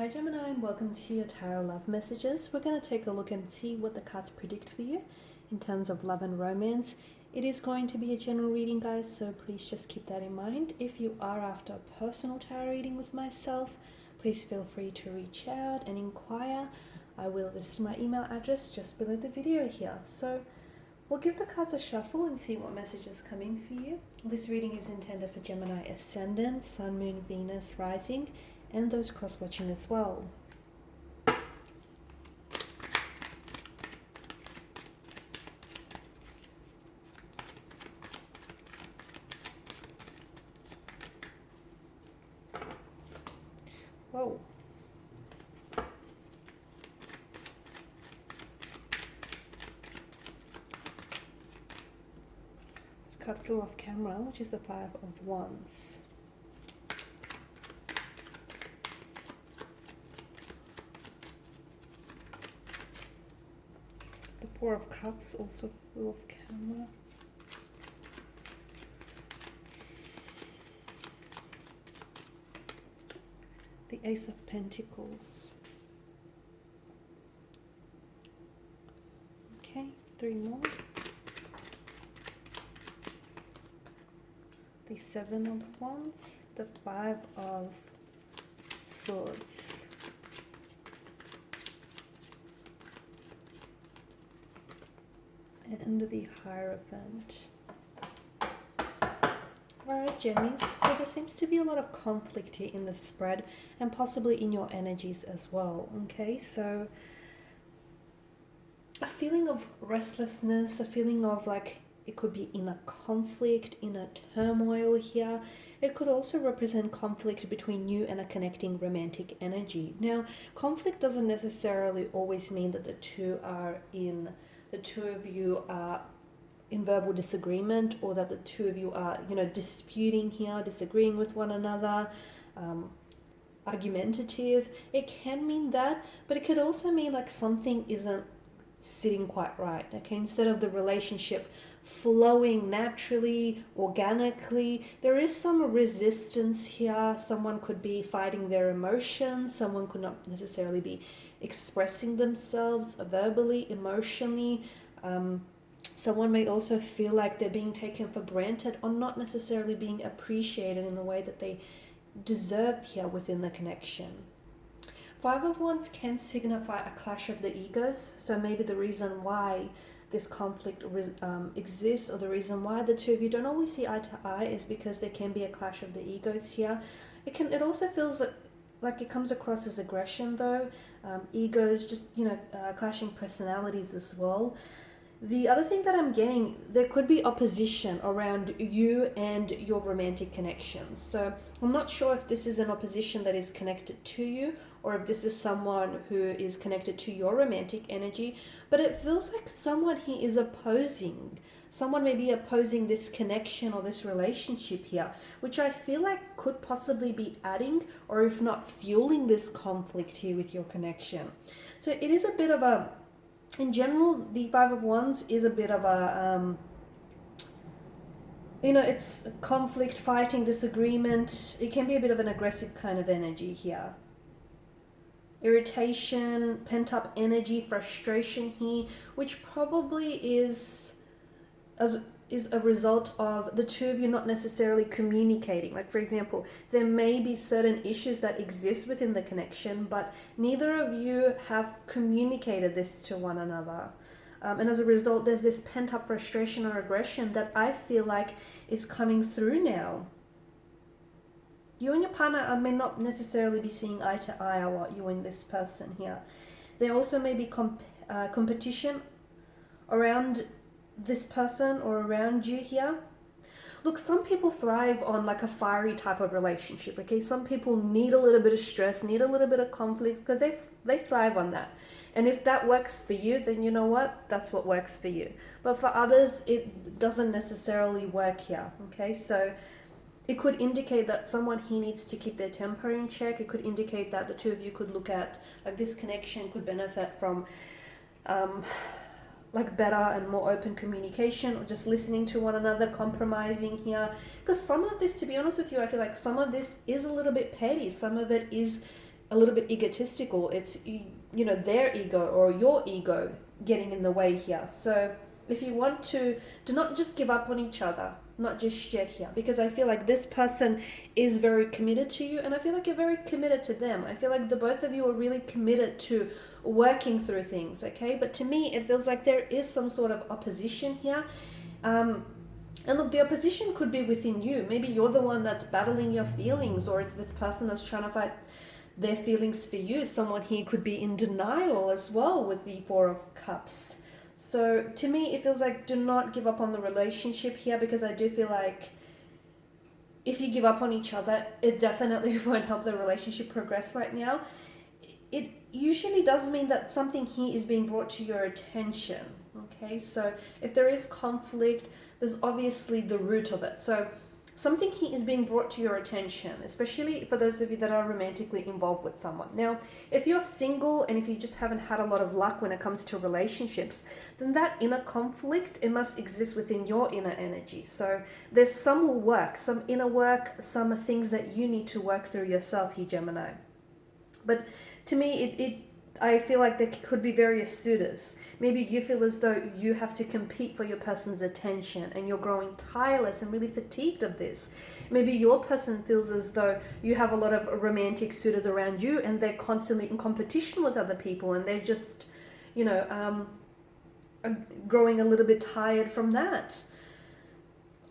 Hi Gemini, and welcome to your tarot love messages. We're going to take a look and see what the cards predict for you in terms of love and romance. It is going to be a general reading, guys, so please just keep that in mind. If you are after a personal tarot reading with myself, please feel free to reach out and inquire. I will list my email address just below the video here. So we'll give the cards a shuffle and see what messages come in for you. This reading is intended for Gemini Ascendant, Sun, Moon, Venus, Rising, and those cross-watching as well. Whoa. This card flew off camera, which is the Five of Wands. Four of Cups also full of camera. The Ace of Pentacles. Okay, three more. The Seven of Wands. The Five of Swords. And the Hierophant. Alright, Gemmies, so there seems to be a lot of conflict here in the spread and possibly in your energies as well, okay? So a feeling of restlessness, a feeling of like it could be in a conflict, in a turmoil here. It could also represent conflict between you and a connecting romantic energy. Now, conflict doesn't necessarily always mean that the two of you are in verbal disagreement, or that the two of you are, disputing here, disagreeing with one another, argumentative. It can mean that, but it could also mean like something isn't sitting quite right, okay? Instead of the relationship flowing naturally, organically, there is some resistance here. Someone could be fighting their emotions. Someone could not necessarily be expressing themselves verbally, emotionally. Someone may also feel like they're being taken for granted or not necessarily being appreciated in the way that they deserve here within the connection. Five of Wands can signify a clash of the egos, so maybe the reason why this conflict exists, or the reason why the two of you don't always see eye to eye, is because there can be a clash of the egos here. It also feels like it comes across as aggression though, egos, just clashing personalities as well. The other thing that I'm getting, there could be opposition around you and your romantic connections. So I'm not sure if this is an opposition that is connected to you, or if this is someone who is connected to your romantic energy, but it feels like someone here is opposing. Someone may be opposing this connection or this relationship here, which I feel like could possibly be adding, or if not fueling, this conflict here with your connection. So it is a bit of a, in general, the Five of Wands is a bit of a, it's conflict, fighting, disagreement. It can be a bit of an aggressive kind of energy here. Irritation, pent-up energy, frustration here, which probably is a result of the two of you not necessarily communicating. Like, for example, there may be certain issues that exist within the connection, but neither of you have communicated this to one another. And as a result, there's this pent-up frustration or aggression that I feel like is coming through now. You and your partner may not necessarily be seeing eye to eye a lot, you and this person here. There also may be competition around this person or around you here. Look, some people thrive on like a fiery type of relationship, okay? Some people need a little bit of stress, need a little bit of conflict, because they thrive on that. And if that works for you, then you know what? That's what works for you. But for others, it doesn't necessarily work here, okay? So it could indicate that someone here needs to keep their temper in check. It could indicate that the two of you could look at, like, this connection could benefit from like better and more open communication, or just listening to one another, compromising here. Because some of this, to be honest with you, I feel like some of this is a little bit petty. Some of it is a little bit egotistical. It's, you know, their ego or your ego getting in the way here. So if you want to, do not just give up on each other, not just yet here, because I feel like this person is very committed to you, and I feel like you're very committed to them. I feel like the both of you are really committed to working through things, okay? But to me, it feels like there is some sort of opposition here. And look, the opposition could be within you. Maybe you're the one that's battling your feelings, or it's this person that's trying to fight their feelings for you. Someone here could be in denial as well with the Four of Cups. So to me, it feels like do not give up on the relationship here, because I do feel like if you give up on each other, it definitely won't help the relationship progress right now. It usually does mean that something here is being brought to your attention. Okay, so if there is conflict, there's obviously the root of it. So something here is being brought to your attention, especially for those of you that are romantically involved with someone. Now, if you're single and if you just haven't had a lot of luck when it comes to relationships, then that inner conflict, it must exist within your inner energy. So there's some work, some inner work, some things that you need to work through yourself here, Gemini. But to me, I feel like there could be various suitors. Maybe you feel as though you have to compete for your person's attention and you're growing tireless and really fatigued of this. Maybe your person feels as though you have a lot of romantic suitors around you and they're constantly in competition with other people, and they're just, you know, growing a little bit tired from that.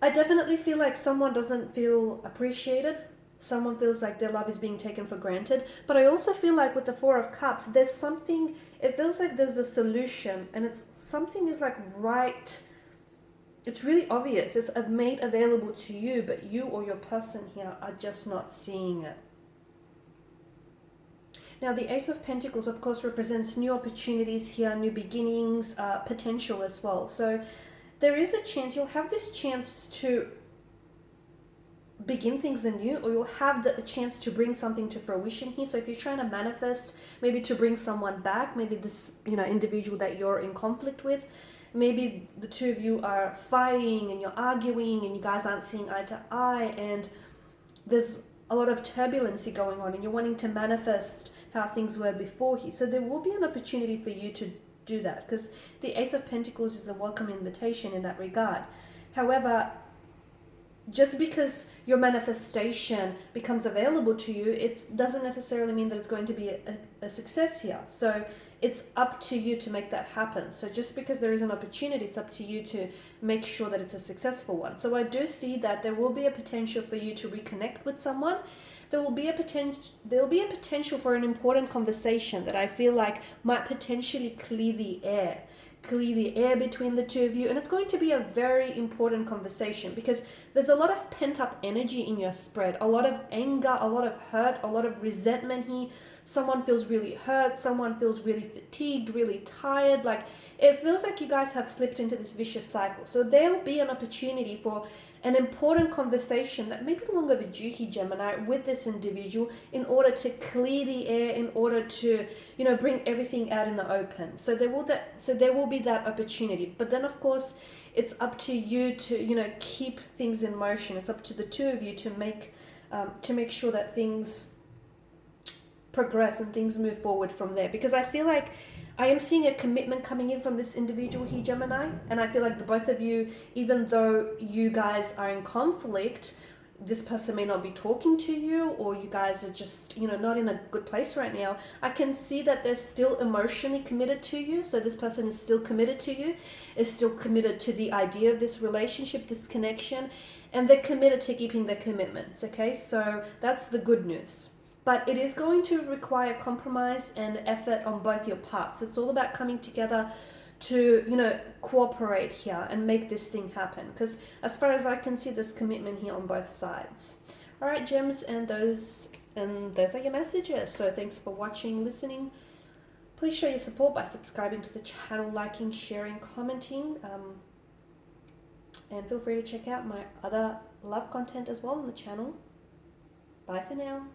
I definitely feel like someone doesn't feel appreciated. Someone feels like their love is being taken for granted. But I also feel like with the Four of Cups, there's something, it feels like there's a solution, and it's something is like right, it's really obvious. It's made available to you, but you or your person here are just not seeing it. Now, the Ace of Pentacles, of course, represents new opportunities here, new beginnings, potential as well. So there is a chance, you'll have this chance to begin things anew, or you'll have the chance to bring something to fruition here. So if you're trying to manifest, maybe to bring someone back, maybe this, you know, individual that you're in conflict with, maybe the two of you are fighting and you're arguing and you guys aren't seeing eye to eye, and there's a lot of turbulency going on and you're wanting to manifest how things were before here. So there will be an opportunity for you to do that, because the Ace of Pentacles is a welcome invitation in that regard. However, just because your manifestation becomes available to you, it doesn't necessarily mean that it's going to be a success here. So it's up to you to make that happen. So just because there is an opportunity, it's up to you to make sure that it's a successful one. So I do see that there will be a potential for you to reconnect with someone. There will be a potential for an important conversation that I feel like might potentially clear the air between the two of you, and it's going to be a very important conversation because there's a lot of pent-up energy in your spread, a lot of anger, a lot of hurt, a lot of resentment here. Someone feels really hurt, someone feels really fatigued, really tired. Like, it feels like you guys have slipped into this vicious cycle. So there'll be an opportunity for an important conversation that may be long overdue here, Gemini, with this individual, in order to clear the air, in order to, you know, bring everything out in the open. So there will be that opportunity. But then, of course, it's up to you to, you know, keep things in motion. It's up to the two of you to make sure that things progress and things move forward from there. Because I feel like I am seeing a commitment coming in from this individual here, Gemini, and I feel like the both of you, even though you guys are in conflict, this person may not be talking to you, or you guys are just, you know, not in a good place right now. I can see that they're still emotionally committed to you. So this person is still committed to you, is still committed to the idea of this relationship, this connection, and they're committed to keeping their commitments, okay? So that's the good news. But it is going to require compromise and effort on both your parts. It's all about coming together to, you know, cooperate here and make this thing happen. Because as far as I can see, there's commitment here on both sides. All right, gems, and those are your messages. So thanks for watching, listening. Please show your support by subscribing to the channel, liking, sharing, commenting. And feel free to check out my other love content as well on the channel. Bye for now.